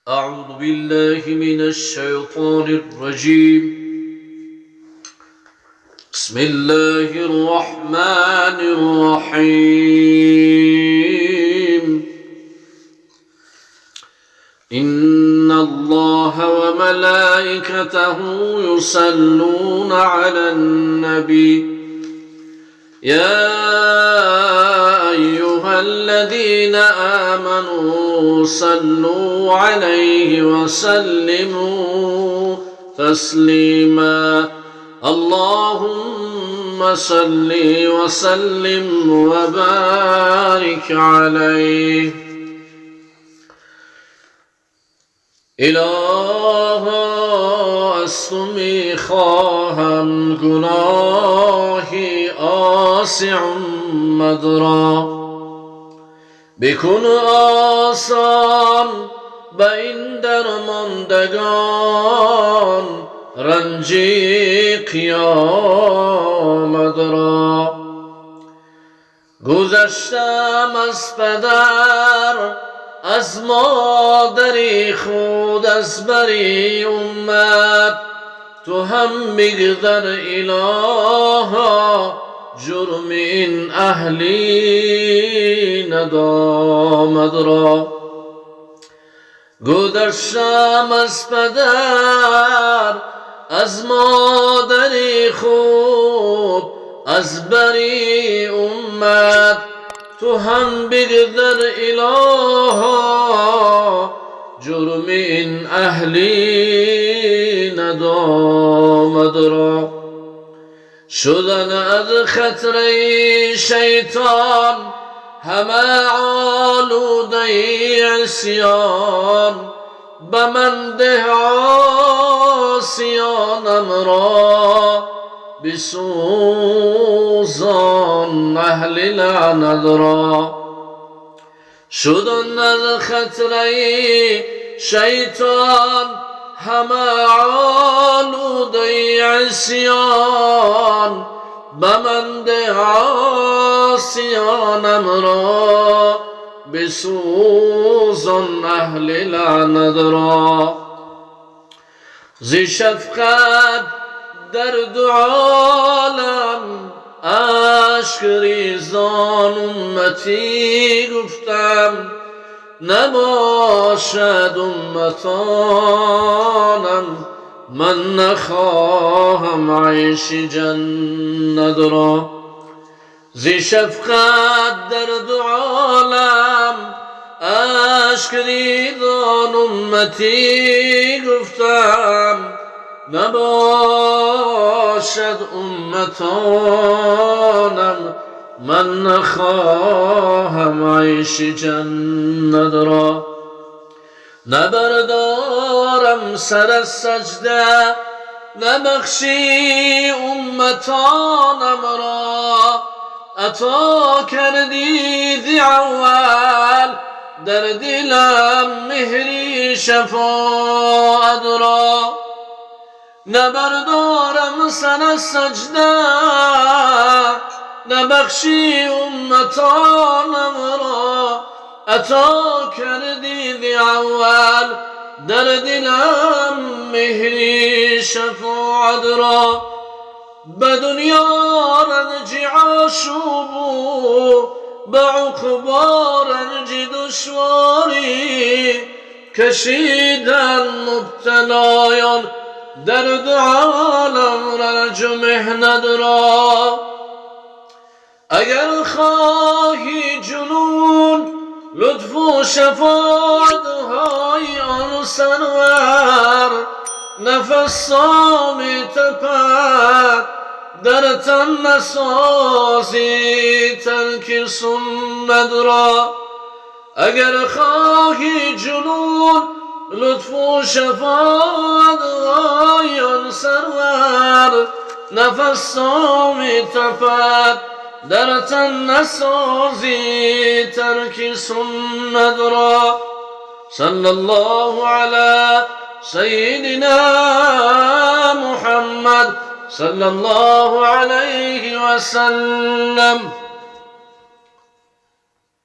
أعوذ بالله من الشيطان الرجيم. بسم الله الرحمن الرحيم. إن الله وملائكته يصلون على النبي يا أيها الذين آمنوا صلوا عليه وسلموا تسليما. اللهم صل وسلم وبارك عليه. الها از تو میخواهم گناهی آسع مدرا بکن آسان به این درماندگان رنجی قیامت را. گذشتم از پدر از مادری خود از بری امت تو هم بگذر الها جرم این اهلی ندامت را. گذشتم از پدر از مادری خود از بری امت تو هم بگذر الها جرم این اهلی ندامت را. شدن از خطر شیطان همه آلوده عصیان به من ده عاصیانم را بسوزان اهل لعنت را. شدن از خطر شیطان همه آلوده عصیان به من ده عاصیانم را بسوزان اهل لعنت را. ز شفقت در دو عالم اشک ریزان امتی گفتم نباشد امتانم من نخواهم عیش جنت را. ز شفقت در دو عالم اشک ریزان امتی گفتم نباشد امتانم من نخواهم عیش جنت را. نبردارم سر از سجده نبخشی امتانم را. عطا کردی ذی اول در دلم مهری شفاعت را. نبردارم سر از سجده نبخشی امتانم را. عطا کردی ذی اول در دلم مهری شفاعت را. به دنیا رنج آشوب و به عقبا رنج دشواری کشیدن مبتلایان در دو عالم رنج و محنت را. اگر خواهی جنون لطف و شفاعت های آن سرور نفس می تپد در تن نسازی ترک سنت را. اگر خواهی جنون لطف و شفاعت های آن سرور نفس می تپد در تن نسازی ترک سنت را. صلی الله علی سیدنا محمد صلی الله علیه و سلم.